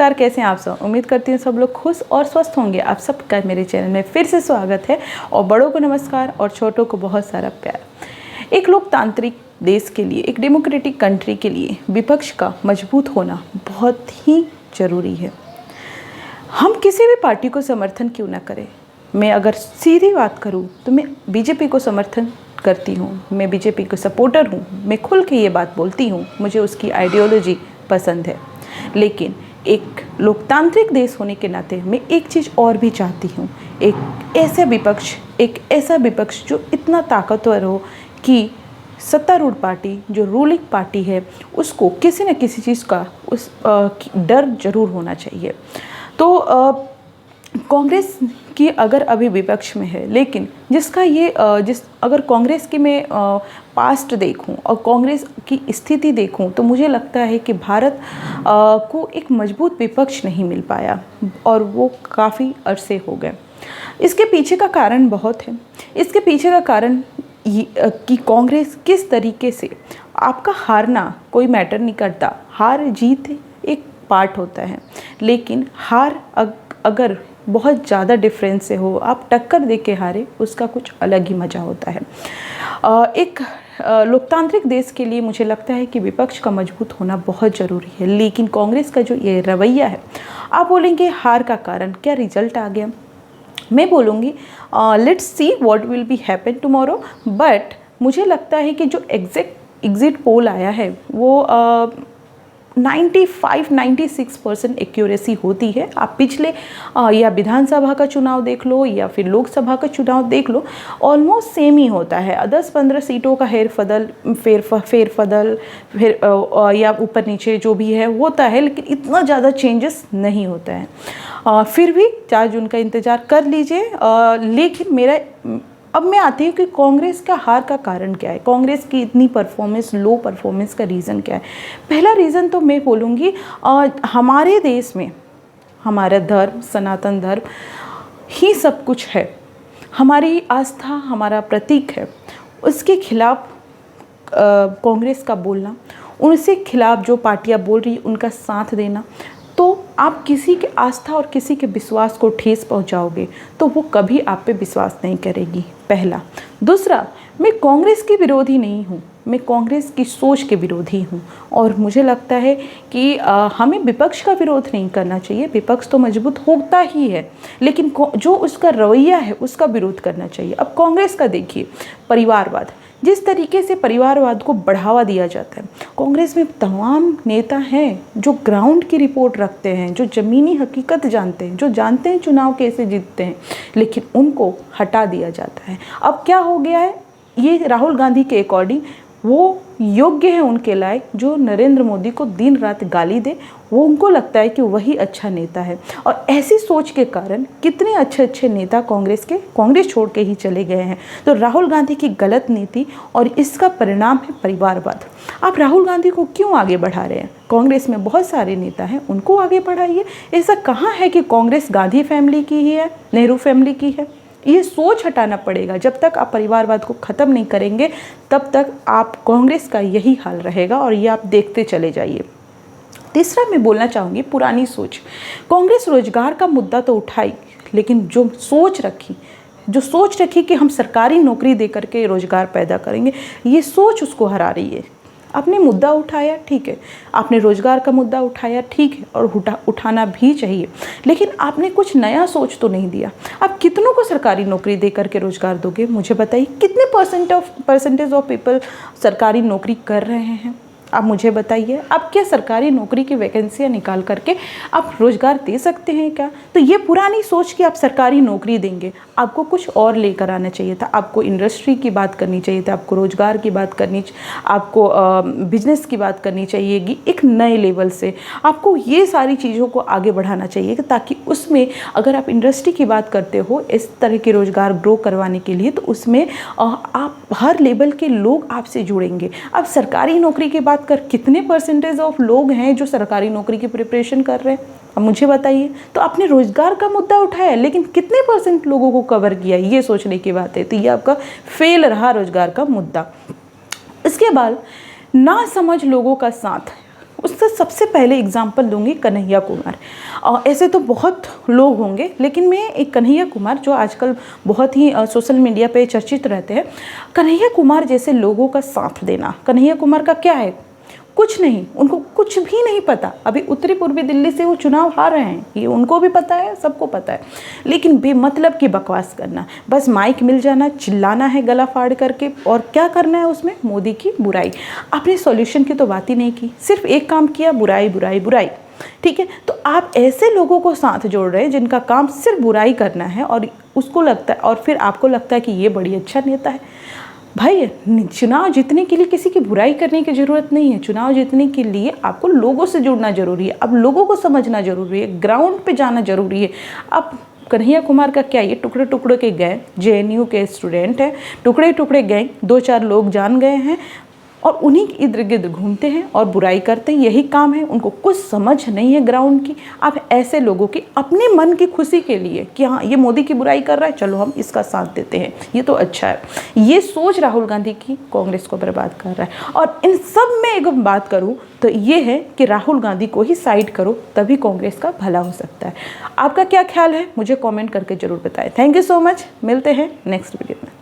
नमस्कार, कैसे हैं आप सब। उम्मीद करती हूँ सब लोग खुश और स्वस्थ होंगे। आप सबका मेरे चैनल में फिर से स्वागत है और बड़ों को नमस्कार और छोटों को बहुत सारा प्यार। एक लोकतांत्रिक देश के लिए, एक डेमोक्रेटिक कंट्री के लिए विपक्ष का मजबूत होना बहुत ही ज़रूरी है। हम किसी भी पार्टी को समर्थन क्यों ना करें। मैं अगर सीधी बात करूँ तो मैं बीजेपी को समर्थन करती हूँ, मैं बीजेपी को सपोर्टर हूँ, मैं खुल के ये बात बोलती हूँ, मुझे उसकी आइडियोलॉजी पसंद है। लेकिन एक लोकतांत्रिक देश होने के नाते मैं एक चीज़ और भी चाहती हूँ, एक ऐसा विपक्ष जो इतना ताकतवर हो कि सत्तारूढ़ पार्टी जो रूलिंग पार्टी है उसको किसी न किसी चीज़ का डर जरूर होना चाहिए। तो कांग्रेस की अगर अभी विपक्ष में है, लेकिन जिसका ये अगर कांग्रेस की मैं पास्ट देखूं और कांग्रेस की स्थिति देखूं तो मुझे लगता है कि भारत को एक मजबूत विपक्ष नहीं मिल पाया और वो काफ़ी अरसे हो गए। इसके पीछे का कारण बहुत है। इसके पीछे का कारण कि कांग्रेस किस तरीके से, आपका हारना कोई मैटर नहीं करता, हार जीत एक पार्ट होता है, लेकिन हार अगर बहुत ज़्यादा डिफरेंस से हो, आप टक्कर दे के हारे, उसका कुछ अलग ही मज़ा होता है। एक लोकतांत्रिक देश के लिए मुझे लगता है कि विपक्ष का मजबूत होना बहुत ज़रूरी है। लेकिन कांग्रेस का जो ये रवैया है, आप बोलेंगे हार का कारण क्या, रिजल्ट आ गया। मैं बोलूँगी let's see what will be happen tomorrow. But मुझे लगता है कि जो एग्जिट पोल आया है वो 95-96% एक्यूरेसी होती है। आप पिछले या विधानसभा का चुनाव देख लो या फिर लोकसभा का चुनाव देख लो, ऑलमोस्ट सेम ही होता है। 10-15 सीटों का फेरबदल या ऊपर नीचे जो भी है होता है, लेकिन इतना ज़्यादा चेंजेस नहीं होता है। फिर भी 4 जून का इंतज़ार कर लीजिए। लेकिन अब मैं आती हूँ कि कांग्रेस का हार का कारण क्या है, कांग्रेस की इतनी लो परफॉर्मेंस का रीज़न क्या है। पहला रीज़न तो मैं बोलूँगी हमारे देश में हमारा धर्म, सनातन धर्म ही सब कुछ है, हमारी आस्था हमारा प्रतीक है। उसके खिलाफ कांग्रेस का बोलना, उनसे खिलाफ जो पार्टियाँ बोल रही उनका साथ देना, तो आप किसी के आस्था और किसी के विश्वास को ठेस पहुंचाओगे तो वो कभी आप पे विश्वास नहीं करेगी, पहला। दूसरा, मैं कांग्रेस की विरोधी नहीं हूँ, मैं कांग्रेस की सोच के विरोधी हूँ और मुझे लगता है कि हमें विपक्ष का विरोध नहीं करना चाहिए। विपक्ष तो मजबूत होता ही है, लेकिन जो उसका रवैया है उसका विरोध करना चाहिए। अब कांग्रेस का देखिए, परिवारवाद, जिस तरीके से परिवारवाद को बढ़ावा दिया जाता है, कांग्रेस में तमाम नेता हैं जो ग्राउंड की रिपोर्ट रखते हैं, जो ज़मीनी हकीकत जानते हैं, जो जानते हैं चुनाव कैसे जीतते हैं, लेकिन उनको हटा दिया जाता है। अब क्या हो गया है, ये राहुल गांधी के अकॉर्डिंग वो योग्य है उनके लायक जो नरेंद्र मोदी को दिन रात गाली दे, वो उनको लगता है कि वही अच्छा नेता है। और ऐसी सोच के कारण कितने अच्छे नेता कांग्रेस छोड़ के ही चले गए हैं। तो राहुल गांधी की गलत नीति और इसका परिणाम है परिवारवाद। आप राहुल गांधी को क्यों आगे बढ़ा रहे हैं? कांग्रेस में बहुत सारे नेता हैं, उनको आगे बढ़ाइए। ऐसा कहाँ है कि कांग्रेस गांधी फैमिली की ही है, नेहरू फैमिली की है? ये सोच हटाना पड़ेगा। जब तक आप परिवारवाद को ख़त्म नहीं करेंगे तब तक आप कांग्रेस का यही हाल रहेगा और ये आप देखते चले जाइए। तीसरा मैं बोलना चाहूँगी, पुरानी सोच। कांग्रेस रोजगार का मुद्दा तो उठाई, लेकिन जो सोच रखी कि हम सरकारी नौकरी दे करके रोजगार पैदा करेंगे, ये सोच उसको हरा रही है। आपने मुद्दा उठाया, ठीक है, आपने रोजगार का मुद्दा उठाया, ठीक है, और उठाना भी चाहिए, लेकिन आपने कुछ नया सोच तो नहीं दिया। आप कितनों को सरकारी नौकरी दे करके रोजगार दोगे, मुझे बताइए। कितने परसेंटेज ऑफ पीपल सरकारी नौकरी कर रहे हैं, आप मुझे बताइए। आप क्या सरकारी नौकरी की वैकेंसियाँ निकाल करके आप रोज़गार दे सकते हैं क्या? तो ये पुरानी सोच कि आप सरकारी नौकरी देंगे, आपको कुछ और लेकर आना चाहिए था। आपको इंडस्ट्री की बात करनी चाहिए थी, आपको रोज़गार की बात करनी, आपको बिजनेस की बात करनी चाहिए। एक नए लेवल से आपको ये सारी चीज़ों को आगे बढ़ाना चाहिए ताकि उसमें अगर आप इंडस्ट्री की बात करते हो इस तरह के रोज़गार ग्रो करवाने के लिए, तो उसमें आप हर लेवल के लोग आपसे जुड़ेंगे। अब सरकारी नौकरी की बात कर, कितने परसेंटेज ऑफ लोग हैं जो सरकारी नौकरी की प्रिपरेशन कर रहे हैं, अब मुझे बताइए। तो आपने रोजगार का मुद्दा उठाया, लेकिन कितने परसेंट लोगों को कवर किया, ये सोचने की बात है। तो ये आपका फेल रहा रोजगार का मुद्दा। इसके बाद ना समझ लोगों का साथ, उसका सबसे पहले एग्जाम्पल दूंगी कन्हैया कुमार। ऐसे तो बहुत लोग होंगे, लेकिन मैं एक कन्हैया कुमार जो आजकल बहुत ही सोशल मीडिया पे चर्चित रहते हैं, कन्हैया कुमार जैसे लोगों का साथ देना। कन्हैया कुमार का क्या है, कुछ नहीं, उनको कुछ भी नहीं पता। अभी उत्तरी पूर्वी दिल्ली से वो चुनाव हार रहे हैं, ये उनको भी पता है, सबको पता है, लेकिन बेमतलब की बकवास करना, बस माइक मिल जाना, चिल्लाना है गला फाड़ करके, और क्या करना है उसमें, मोदी की बुराई। आपने सॉल्यूशन की तो बात ही नहीं की, सिर्फ एक काम किया, बुराई बुराई बुराई। ठीक है, तो आप ऐसे लोगों को साथ जोड़ रहे हैं जिनका काम सिर्फ बुराई करना है, और उसको लगता है, और फिर आपको लगता है कि ये बड़ी अच्छा नेता है। भाई, चुनाव जीतने के लिए किसी की बुराई करने की ज़रूरत नहीं है। चुनाव जीतने के लिए आपको लोगों से जुड़ना ज़रूरी है, अब लोगों को समझना ज़रूरी है, ग्राउंड पे जाना ज़रूरी है। अब कन्हैया कुमार का क्या, ये टुकड़े टुकड़े के गए, JNU के स्टूडेंट हैं, टुकड़े टुकड़े गए, 2-4 लोग जान गए हैं और उन्हीं के इर्द गिर्द घूमते हैं और बुराई करते हैं, यही काम है। उनको कुछ समझ नहीं है ग्राउंड की। आप ऐसे लोगों की अपने मन की खुशी के लिए कि हाँ ये मोदी की बुराई कर रहा है, चलो हम इसका साथ देते हैं, ये तो अच्छा है, ये सोच राहुल गांधी की कांग्रेस को बर्बाद कर रहा है। और इन सब में एक बात करूँ तो ये है कि राहुल गांधी को ही साइड करो, तभी कांग्रेस का भला हो सकता है। आपका क्या ख्याल है, मुझे कॉमेंट करके ज़रूर बताएं। थैंक यू सो मच, मिलते हैं नेक्स्ट वीडियो में।